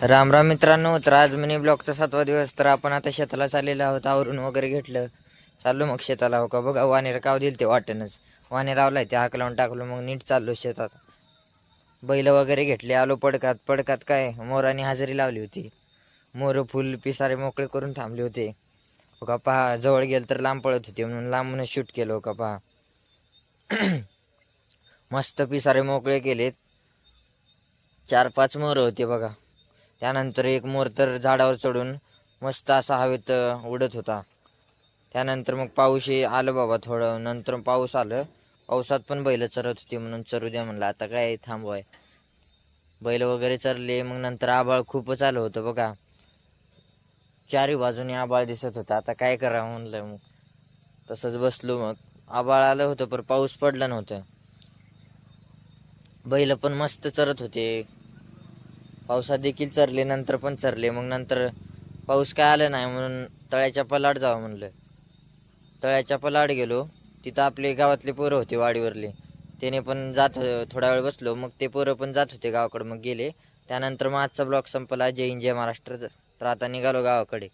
राम राम मित्रांनो. तर आज मिनी ब्लॉगचा 7वा दिवस. तर आपण आता शेताला चाललेलो आहोत. आवरून वगैरे घेतलं, चाललो मग शेताला. हो का बघा, वानेर काव दिल ते वाटेनच. वानेर आवलाय ते हाक लावून टाकलो. मग नीट चाललो शेतात. बैल वगैरे घेतले, आलो पडकात. पडकात काय मोराने हजेरी लावली होती. मोर फुल पिसारे मोकळे करून थांबले होते. हो का पहा, जवळ गेलं तर लांब पळत होते म्हणून लांबूनच शूट केलं. हो का पहा. मस्त पिसारे मोकळे केलेत. 4-5 मोर होते बघा. त्यानंतर एक मोर तर झाडावर चढून मस्त असा हवेत उडत होता. त्यानंतर मग पाऊस आलं बाबा. थोडं नंतर पाऊस आलं. पावसात पण बैल चरत होती म्हणून चरू द्या म्हणलं. आता काय थांबवाय. बैल वगैरे चरले. मग नंतर आभाळ खूपच आलं होतं बघा. चारी बाजूने आभाळ दिसत होतं. आता काय करावं म्हणलं. मग तसंच बसलो. मग आभाळ आलं होतं पण पाऊस पडला नव्हतं. बैल पण मस्त चरत होते. पावसात देखील चरले, नंतर पण चरले. मग नंतर पाऊस काय आलं नाही म्हणून तळ्याच्या पलाड जावं म्हणलं. तळ्याच्या पलाड गेलो. तिथं आपले गावातले पोरं होते वाडीवरले. त्याने पण जात थोडा वेळ बसलो. मग ते पोरं पण जात होते गावाकडे. मग गेले. त्यानंतर मग आजचा ब्लॉग संपला. जय हिंद जय महाराष्ट्र. तर आता निघालो गावाकडे.